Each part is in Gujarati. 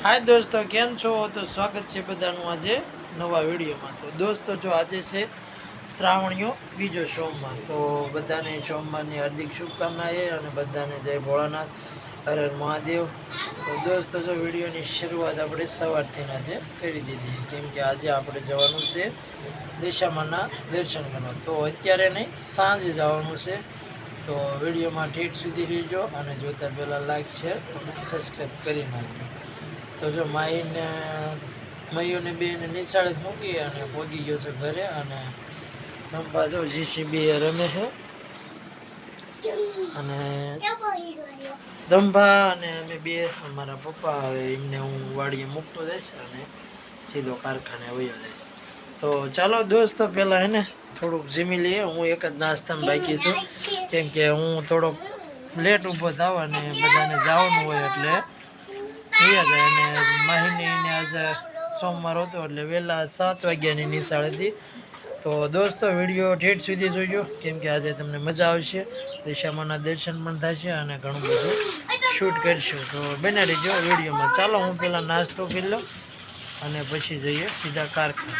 हाय दोस्तों केम छो। तो स्वागत है बधानु आज नवा विडियो में। तो दोस्तों जो आज से श्रावणियो बीजो सोमवार, तो बधाने सोमवार की हार्दिक शुभकामनाएं और बधाने जय भोलानाथ, हर हर महादेव। तो दोस्तों जो विडियो की शुरुआत अपने सवारथी आज करी दीधी, केम के आज आप जवानुं छे दशामाना दर्शन करवा। तो अत्यारे नहीं सांजे जवानुं छे। तो विडियो में ठेठ सुधी रहीजो और जोता पहला लाइक शेर और सब्सक्राइब करी नाखजो। तो जो माई ने मयू ने बेन निशाळे मूकी अने पोगी गयो छे घरे अने धंभा जो जीसीबी रमे है अने धंभा अने अमे बे अमारा पप्पा एमने हूँ वाड़ीए मूकतो जईश अने सीधो कारखाने वयो जईश। तो चलो दोस्तों पहला है ने थोड़ुंक जमी लीए। हूँ एक ज नास्ता में बाकी छूं केम के हूँ थोड़ो लेट ऊभो थाव अने बधाने जवानुं होय एटले माहीने आज सोमवार होतो एटले वेला 7 वाग्यानी निशाळे थी। तो दोस्तों विडियो ठेठ सुधी जोजो केम के आज तमने मजा आवशे, दशामाना दर्शन पण थशे अने घणुं बधुं शूट करशुं। तो बने रहीजो विडियो में। चालो हूँ पहला नास्तो कर लो अने पछी जईए सीधा कारखाने।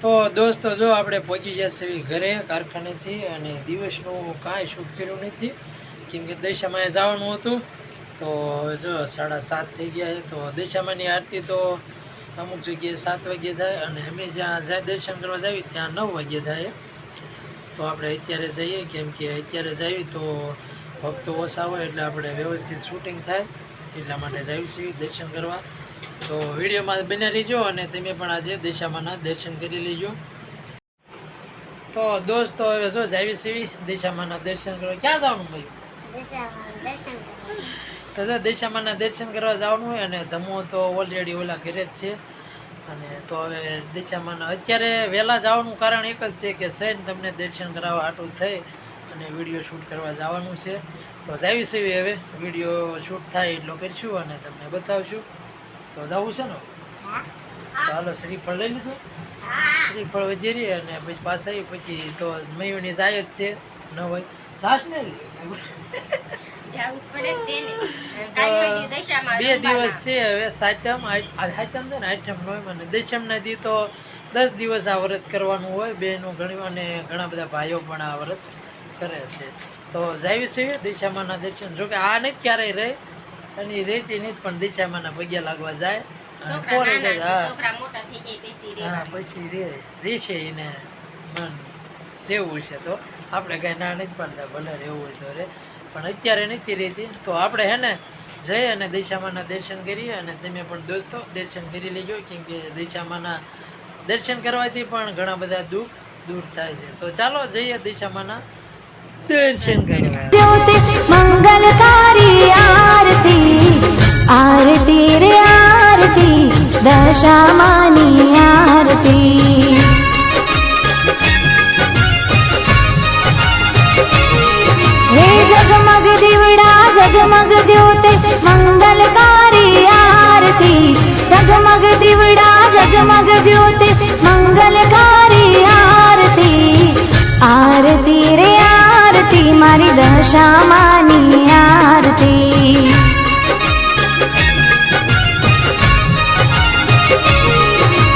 तो दोस्तों जो आपणे पहोंची गया छे घरे कारखाने थी अने दिवसनुं कांई शूट कर्युं नथी केम के दशामाए जवानुं हतुं। तो जो 7:30 थई गया है। तो दशामानी आरती तो अमुक जग्याए 7 वागे थाय अने अमे ज्यां दर्शन करवा जावी त्यां 9 वागे थाय। तो आपणे अत्यारे जईए केम के अत्यारे जावी तो भक्तो ओछा होय एटले आपणे व्यवस्थित शूटिंग थाय એટલા માટે જાવીશું દર્શન કરવા। તો વિડીયોમાં બને રહીજો અને તમે પણ આજે દશામાના દર્શન કરી લેજો। તો દોસ્તો હવે જો જાવીશું દશામાના દર્શન કરવા। ક્યાં જવાનું ભાઈ? તો જો દશામાના દર્શન કરવા જવાનું હોય અને ધમો તો ઓલરેડી ઓલા ઘરે જ છે અને તો હવે દશામાના અત્યારે વહેલા જવાનું કારણ એક જ છે કે સૈન તમને દર્શન કરાવવા આટું થઈ અને વિડીયો શૂટ કરવા જવાનું છે। તો જાવીશું હવે વિડીયો શૂટ થાય એટલો કરીશું અને તમને બતાવશું। તો જવું છે ને? તો હાલો શ્રીફળ લઈ લીધું, શ્રીફળ વધેરી અને પછી પાછા આવી પછી તો મયુની જાય જ છે ન હોય દાસ ને 2 દિવસ છે હવે સાતમ સાતમ છે ને આઠમ નોમ અને દશમના દી તો 10 દિવસ આ વ્રત કરવાનું હોય બહેનો ઘણી અને ઘણા બધા ભાઈઓ પણ આ વ્રત કરે છે। તો જાવીશું દશામાના દર્શન। જોકે આ નથી ક્યારેય રહે અને રહેતી નથી પણ દશામાના પગ્યા लागवा જાય અને પોરે જાય। હા પછી રહેશે એને મન રહેવું છે તો આપણે કાંઈ ના નથી પાડતા, ભલે રહેવું હોય તો રે પણ અત્યારે નથી રહેતી। તો આપણે હે ને જઈ અને દશામાના દર્શન કરીએ અને તમે પણ દોસ્તો દર્શન કરી લેજો કેમ કે દશામાના દર્શન કરવાથી પણ ઘણા બધા દુઃખ दूर થાય છે। તો ચાલો જઈએ દશામાના दर्शन करवा। ज्योति मंगलकारी आरती आरती रे आरती दशामानी आरती। हे जगमग दिवड़ा जगमग ज्योति मंगलकारी आरती, जगमग दिवड़ा जगमग ज्योति मंगलकारी आरती। आरती रे आरती मारी दशामानी आरती।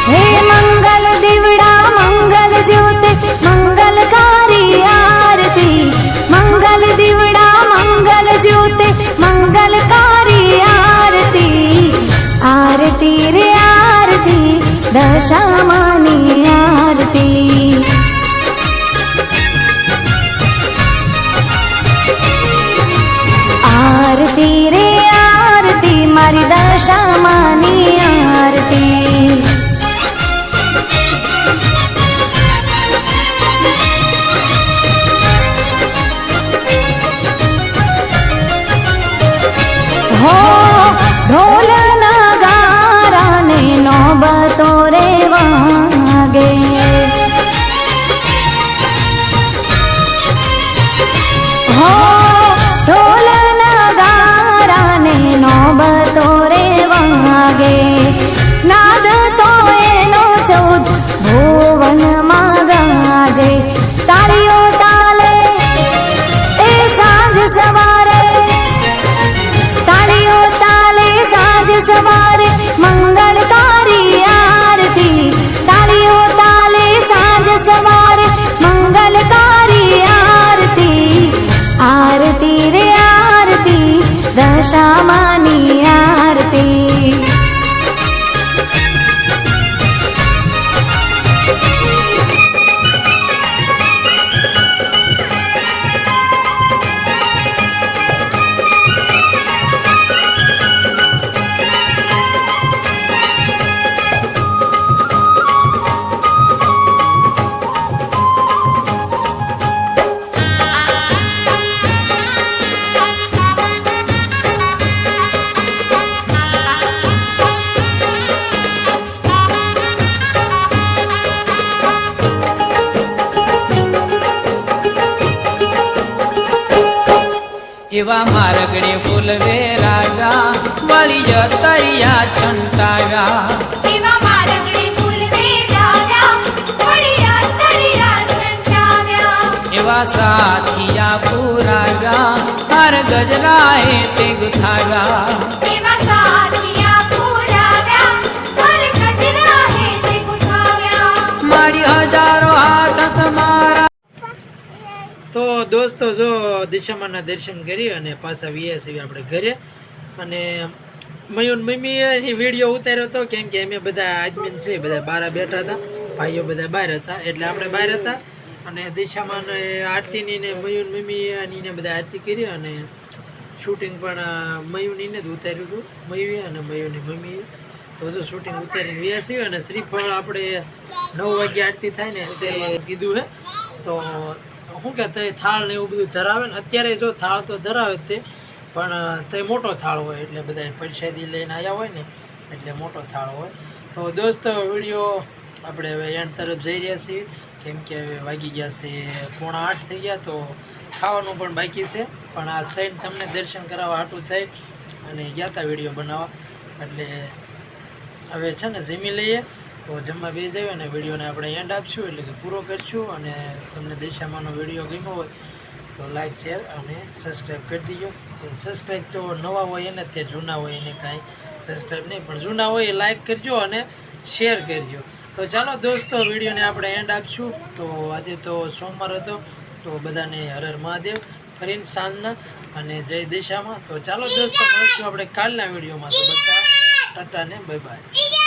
हे मंगल दिवड़ा मंगल ज्योति मंगलकारी आरती, मंगल दिवड़ा मंगल ज्योति मंगलकारी आरती। आरती रे आरती दशामानी आरती। आरती रे आरती मारी दशामानी आरती। हो ढोल नगारा ने नौबतो रे वागे, हो ढोल नगारा ने नौबतो रे वागे। नाद तो एनो 14 भुवन मां गाजे, ताळीओ ताले ए सांज सवारे, ताळीओ શ્યામાની આરતી એવા માર્ગડે ફૂલ વેરાવ્યા વળી જતરિયા છંટાવ્યા એવા મારગડે ફૂલ વેરાવ્યા વળી અંતરિયા છંટાવ્યા એવા સાથિયા પુરાવ્યા હાર ગજરાએ તે ગુથાવ્યા એવા સાથિયા પુરાવ્યા હર ગજરાએ તે ગુથાવ્યા મારી હજારો હાથ તમારા તો દોસ્તો જો દિશામાના દર્શન કરી અને પાછા વ્યા છીએ આપણે ઘરે અને મયુન મમ્મીએ એની વિડીયો ઉતાર્યો હતો કેમ કે અમે બધા આદમીન છે બધા બહાર બેઠા હતા ભાઈઓ બધા બહાર હતા એટલે આપણે બહાર હતા અને દિશામાને આરતીની ને મયુન મમ્મીએ આનીને બધા આરતી કરી અને શૂટિંગ પણ મયુનીને જ ઉતાર્યું હતું મયુએ અને મયુની મમ્મીએ તો જો શૂટિંગ ઉતારીને વ્યા છીએ અને શ્રીફળ આપણે 9 વાગે આરતી થાય ને ઉતારવાનું કીધું હે તો શું કે તે થાળ ને એવું બધું ધરાવે ને અત્યારે જો થાળ તો ધરાવે જ તે પણ તે મોટો થાળ હોય એટલે બધા પ્રસાદી લઈને આવ્યા હોય ને એટલે મોટો થાળ હોય તો દોસ્તો વિડીયો આપણે હવે એન્ડ તરફ જઈ રહ્યા છીએ કેમ કે હવે વાગી ગયા છે 7:45 થઈ ગયા તો ખાવાનું પણ બાકી છે પણ આ સાઈડ તમને દર્શન કરાવવા હાટું થઈ અને ગયા હતા વિડીયો બનાવવા એટલે હવે છે ને જમી લઈએ તો જમવા બે જઈએ અને વિડીયોને આપણે એન્ડ આપશું એટલે કે પૂરો કરીશું અને તમને દિશામાનો વિડીયો ગમ્યો હોય તો લાઈક શેર અને સબસ્ક્રાઈબ કરી દીજો તો સબસ્ક્રાઈબ તો નવા હોય એને તે જૂના હોય એને કાંઈ સબસ્ક્રાઈબ નહીં પણ જૂના હોય એ લાઈક કરજો અને શેર કરજો તો ચાલો દોસ્તો વિડીયોને આપણે એન્ડ આપશું તો આજે તો સોમવાર હતો તો બધાને હર હર મહાદેવ ફરીને સાંજના અને જય દિશામાં તો ચાલો દોસ્તો મળીશું આપણે કાલના વિડીયોમાં તો બધા ટાટા ને બાય બાય